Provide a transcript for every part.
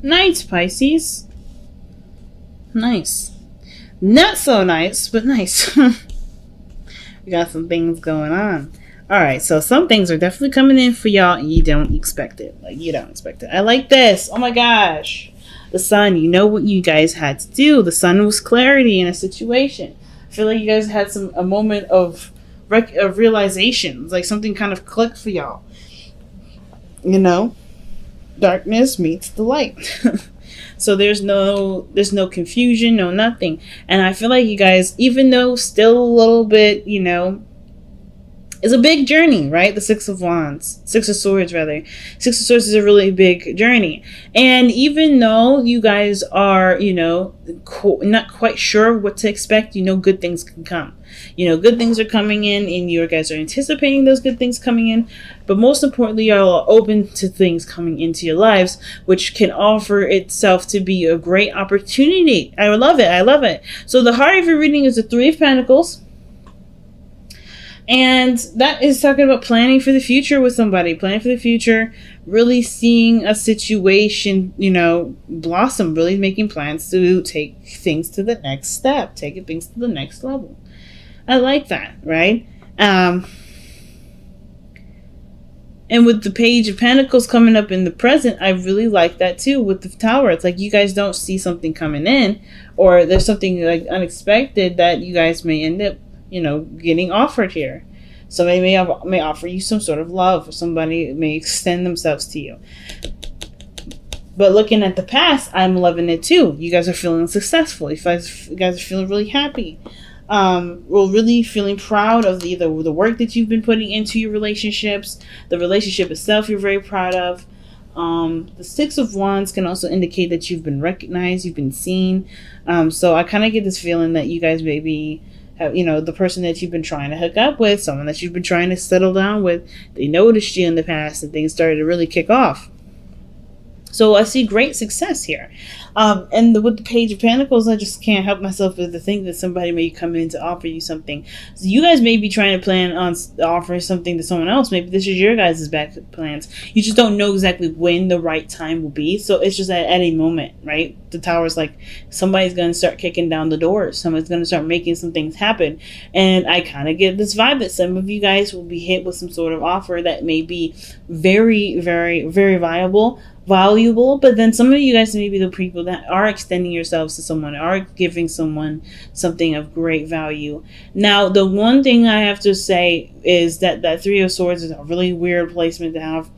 Nice, Pisces. Nice. Not so nice, but nice. We got some things going on. Alright, so some things are definitely coming in for y'all and you don't expect it. Like, you don't expect it. I like this. Oh my gosh. The sun, you know what you guys had to do. The sun was clarity in a situation. I feel like you guys had a moment of realization. Like something kind of clicked for y'all. You know? Darkness meets the light. So there's no confusion, no nothing. And I feel like you guys, even though still a little bit, it's a big journey, right? The Six of Swords rather. Six of Swords is a really big journey. And even though you guys are, not quite sure what to expect, good things can come. Good things are coming in and you guys are anticipating those good things coming in. But most importantly, you are open to things coming into your lives, which can offer itself to be a great opportunity. I love it. So the heart of your reading is the Three of Pentacles. And that is talking about planning for the future with somebody, planning for the future, really seeing a situation, blossom, really making plans to take things to the next step, taking things to the next level. I like that, right? And with the Page of Pentacles coming up in the present, I really like that too with the Tower. It's like you guys don't see something coming in or there's something like unexpected that you guys may end up getting offered here. Somebody may offer you some sort of love, or somebody may extend themselves to you. But looking at the past, I'm loving it too. You guys are feeling successful. You guys are feeling really happy. We're really feeling proud of either the work that you've been putting into your relationships, the relationship itself you're very proud of. The Six of Wands can also indicate that you've been recognized, you've been seen. So I kind of get this feeling that you guys maybe the person that you've been trying to hook up with, someone that you've been trying to settle down with, they noticed you in the past and things started to really kick off. So I see great success here. And with the Page of Pentacles, I just can't help myself but to think that somebody may come in to offer you something. So you guys may be trying to plan on offering something to someone else. Maybe this is your guys' back plans. You just don't know exactly when the right time will be. So it's just at any moment, right? The Tower's like somebody's going to start kicking down the doors. Someone's going to start making some things happen. And I kind of get this vibe that some of you guys will be hit with some sort of offer that may be very, very, very valuable, but then some of you guys may be the people that are extending yourselves to someone, are giving someone something of great value. Now, the one thing I have to say is that Three of Swords is a really weird placement to have.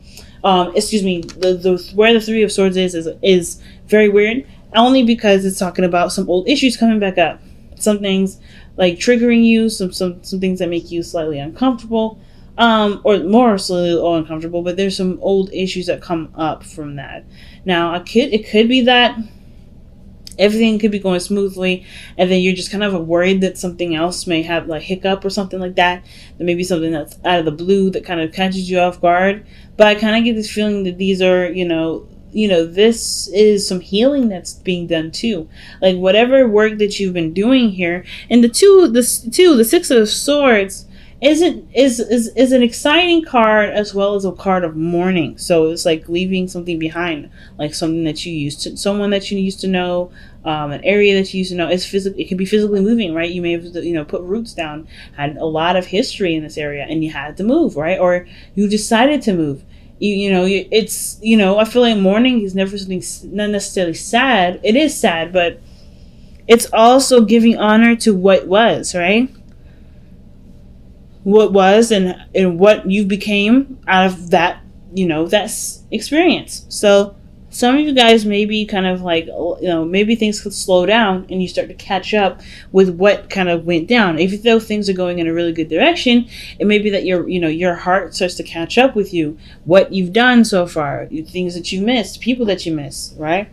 Where the Three of Swords is very weird, only because it's talking about some old issues coming back up. Some things like triggering you, some things that make you slightly uncomfortable. Or more so uncomfortable, but there's some old issues that come up from that. Now, it could be that everything could be going smoothly, and then you're just kind of worried that something else may have like hiccup or something like that. There may be something that's out of the blue that kind of catches you off guard. But I kind of get this feeling that these are, this is some healing that's being done too. Like whatever work that you've been doing here, and the Six of Swords is an exciting card as well as a card of mourning. So it's like leaving something behind, like someone that you used to know, an area that you used to know. It can be physically moving, right? You may have put roots down, had a lot of history in this area, and you had to move, right? Or you decided to move. I feel like mourning is never something not necessarily sad. It is sad, but it's also giving honor to what was, right? What was and what you became out of that, that experience. So some of you guys may be kind of like, maybe things could slow down and you start to catch up with what kind of went down. Even though things are going in a really good direction, it may be that your heart starts to catch up with you, what you've done so far, things that you missed, people that you miss, right?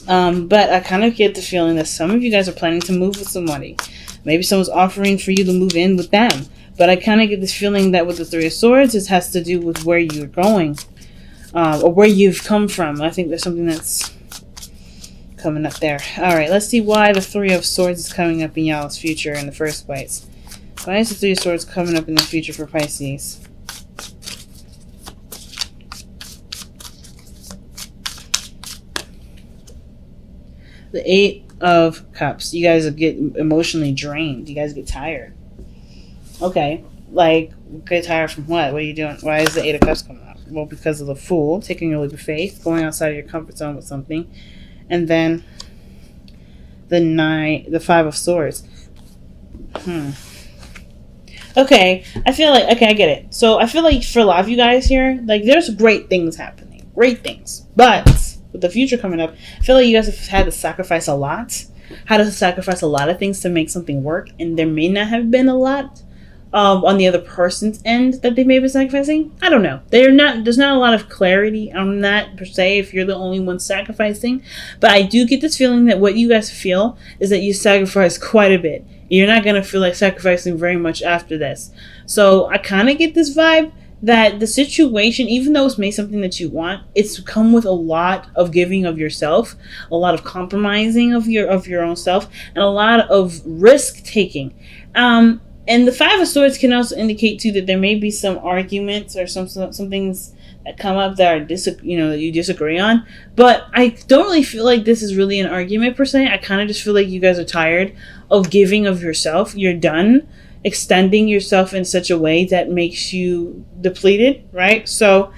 But I kind of get the feeling that some of you guys are planning to move with somebody. Maybe someone's offering for you to move in with them. But I kind of get this feeling that with the Three of Swords, it has to do with where you're going. Or where you've come from. I think there's something that's coming up there. Alright, let's see why the Three of Swords is coming up in y'all's future in the first place. Why is the Three of Swords coming up in the future for Pisces? The Eight of Cups. You guys get emotionally drained. You guys get tired. Okay. Like, get tired from what? What are you doing? Why is the Eight of Cups coming up? Well, because of the Fool, taking your leap of faith, going outside of your comfort zone with something. And then the Five of Swords. Okay, I feel like, okay, I get it. So I feel like for a lot of you guys here, like, there's great things happening. Great things. But with the future coming up, I feel like you guys have had to sacrifice a lot. Had to sacrifice a lot of things to make something work. And there may not have been a lot on the other person's end that they may be sacrificing. I don't know. There's not a lot of clarity on that per se if you're the only one sacrificing. But I do get this feeling that what you guys feel is that you sacrifice quite a bit. You're not going to feel like sacrificing very much after this. So I kind of get this vibe that the situation, even though it's made something that you want, it's come with a lot of giving of yourself, a lot of compromising of your own self, and a lot of risk taking. And the Five of Swords can also indicate too that there may be some arguments or some things that come up that are that you disagree on. But I don't really feel like this is really an argument per se. I kind of just feel like you guys are tired of giving of yourself. You're done extending yourself in such a way that makes you depleted, right? So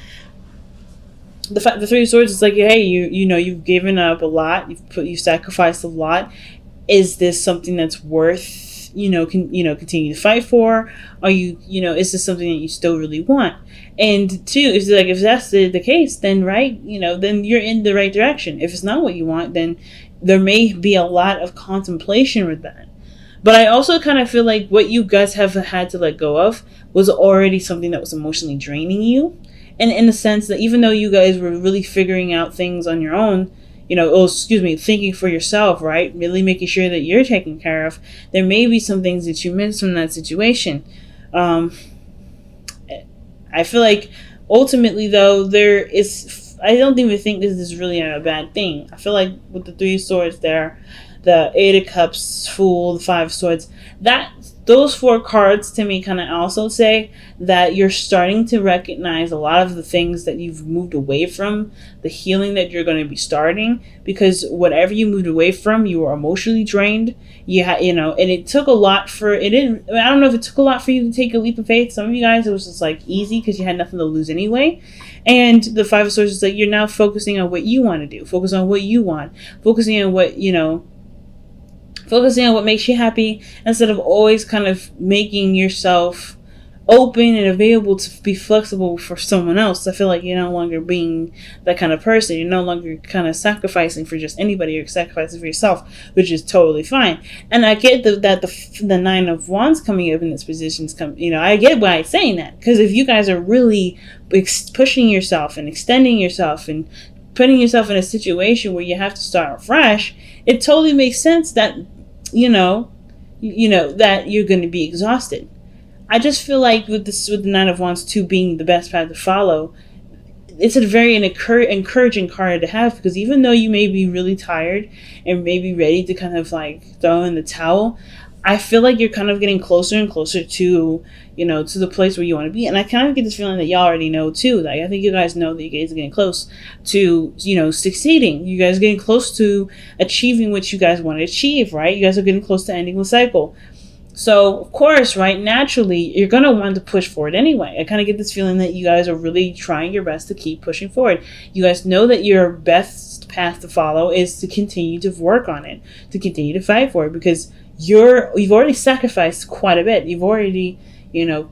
the Three of Swords is like, hey, you've given up a lot. You've sacrificed a lot. Is this something that's worth continue to fight for? Are is this something that you still really want? And two, if that's the case, then then you're in the right direction. If it's not what you want, then there may be a lot of contemplation with that. But I also kind of feel like what you guys have had to let go of was already something that was emotionally draining you. And in the sense that even though you guys were really figuring out things on your own, thinking for yourself, right? Really making sure that you're taken care of. There may be some things that you missed from that situation. I feel like ultimately, though, I don't even think this is really a bad thing. I feel like with the Three of Swords there, the Eight of Cups, Fool, the Five of Swords, those four cards to me kind of also say that you're starting to recognize a lot of the things that you've moved away from, the healing that you're going to be starting, because whatever you moved away from, you were emotionally drained. And it took a lot I don't know if it took a lot for you to take a leap of faith. Some of you guys, it was just like easy because you had nothing to lose anyway. And the Five of Swords is like, you're now focusing on what you want to do, focus on what you want, focusing on what makes you happy, instead of always kind of making yourself open and available to be flexible for someone else. I feel like you're no longer being that kind of person. You're no longer kind of sacrificing for just anybody. You're sacrificing for yourself, which is totally fine. And I get that the Nine of Wands coming up in this position I get why I'm saying that, because if you guys are really pushing yourself and extending yourself and putting yourself in a situation where you have to start fresh, it totally makes sense that that you're going to be exhausted. I just feel like with the Nine of Wands 2 being the best path to follow, it's a very encouraging card to have, because even though you may be really tired and maybe ready to kind of like throw in the towel, I feel like you're kind of getting closer and closer to the place where you want to be. And I kind of get this feeling that y'all already know too. Like, I think you guys know that you guys are getting close to, succeeding. You guys are getting close to achieving what you guys want to achieve, right? You guys are getting close to ending the cycle. So, of course, right, naturally, you're going to want to push forward anyway. I kind of get this feeling that you guys are really trying your best to keep pushing forward. You guys know that your best path to follow is to continue to work on it, to continue to fight for it, because you've already sacrificed quite a bit. You've already,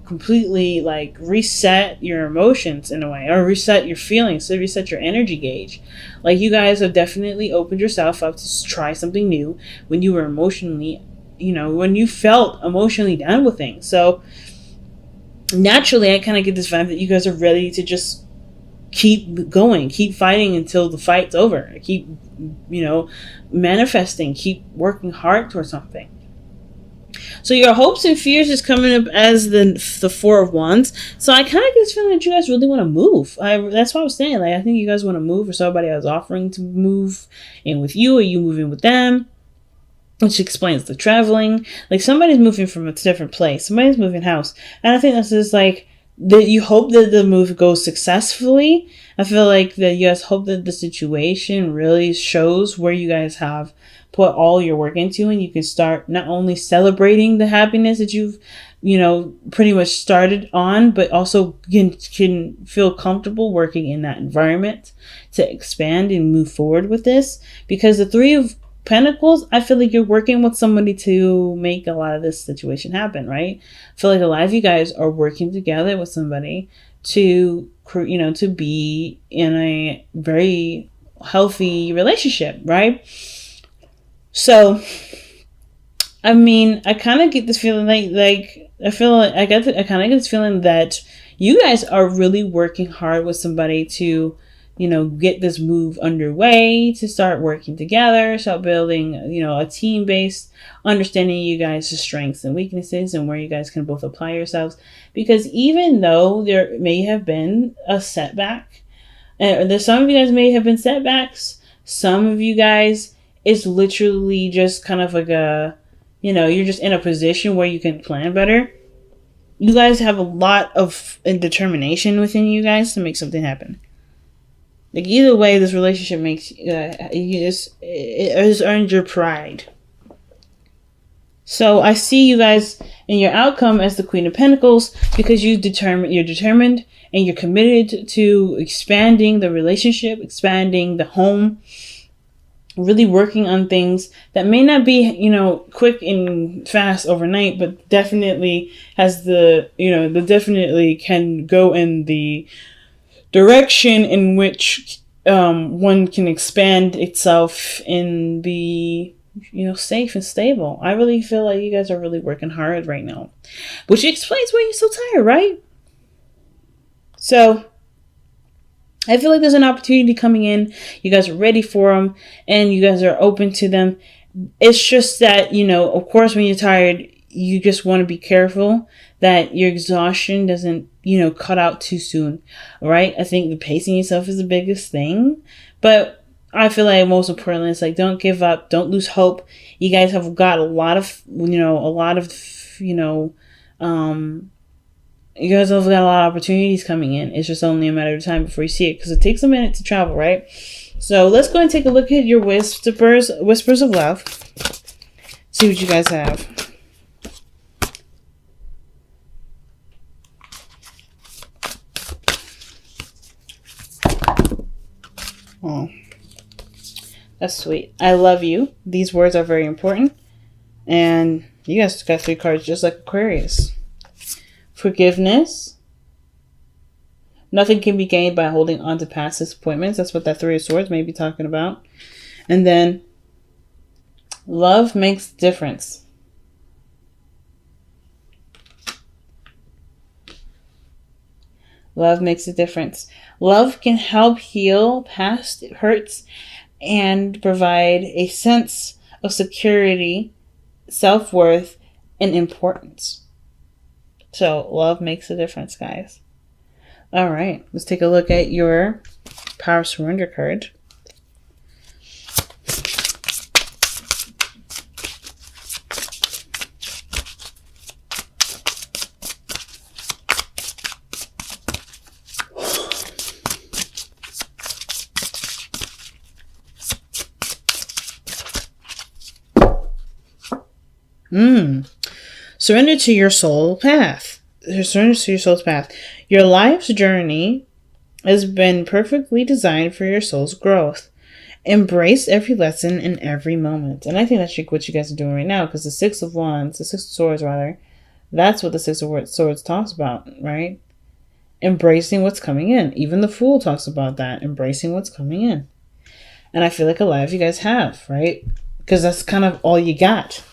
completely like reset your emotions in a way, or reset your feelings, so reset your energy gauge. Like, you guys have definitely opened yourself up to try something new when you were emotionally, when you felt emotionally down with things. So naturally, I kind of get this vibe that you guys are ready to just keep going, keep fighting until the fight's over. Keep, manifesting, keep working hard towards something. So your hopes and fears is coming up as the Four of Wands. So I kind of get this feeling that you guys really want to move. That's what I was saying. Like, I think you guys want to move, or somebody is offering to move in with you, or you moving with them, which explains the traveling. Like, somebody's moving from a different place. Somebody's moving house. And I think that's just like, that you hope that the move goes successfully. I feel like that you guys hope that the situation really shows where you guys have put all your work into, and you can start not only celebrating the happiness that you've, pretty much started on, but also can feel comfortable working in that environment to expand and move forward with this. Because the Three of Pentacles, I feel like you're working with somebody to make a lot of this situation happen, right? I feel like a lot of you guys are working together with somebody to, to be in a very healthy relationship, right? So, I mean, I kind of get this feeling I kind of get this feeling that you guys are really working hard with somebody to, get this move underway, to start working together, start building, a team-based understanding you guys' strengths and weaknesses and where you guys can both apply yourselves. Because even though there may have been a setback, and there's some of you guys may have been setbacks, some of you guys, it's literally just kind of like you're just in a position where you can plan better. You guys have a lot of determination within you guys to make something happen. Like, either way, this relationship makes it has earned your pride. So I see you guys in your outcome as the Queen of Pentacles because you're determined and you're committed to expanding the relationship, expanding the home, really working on things that may not be, quick and fast overnight, but definitely has definitely can go in the direction in which one can expand itself and be, safe and stable. I really feel like you guys are really working hard right now, which explains why you're so tired, right? So I feel like there's an opportunity coming in. You guys are ready for them and you guys are open to them. It's just that, of course, when you're tired, you just want to be careful that your exhaustion doesn't, cut out too soon, right? I think the pacing yourself is the biggest thing. But I feel like most importantly, it's like, don't give up. Don't lose hope. You guys have got a lot of, you guys have got a lot of opportunities coming in. It's just only a matter of time before you see it, because it takes a minute to travel, right? So let's go and take a look at your whispers of love. See what you guys have. Oh, that's sweet. I love you. These words are very important. And you guys got 3 cards just like Aquarius. Forgiveness. Nothing can be gained by holding on to past disappointments. That's what that 3 of Swords may be talking about. And then love makes a difference. Love makes a difference. Love can help heal past hurts and provide a sense of security, self-worth, and importance. So love makes a difference, guys. All right, let's take a look at your Power Surrender card. Surrender to your soul path. Surrender to your soul's path. Your life's journey has been perfectly designed for your soul's growth. Embrace every lesson in every moment. And I think that's what you guys are doing right now, because the Six of Swords, that's what the Six of Swords talks about, right? Embracing what's coming in. Even the Fool talks about that, embracing what's coming in. And I feel like a lot of you guys have, right? Because that's kind of all you got.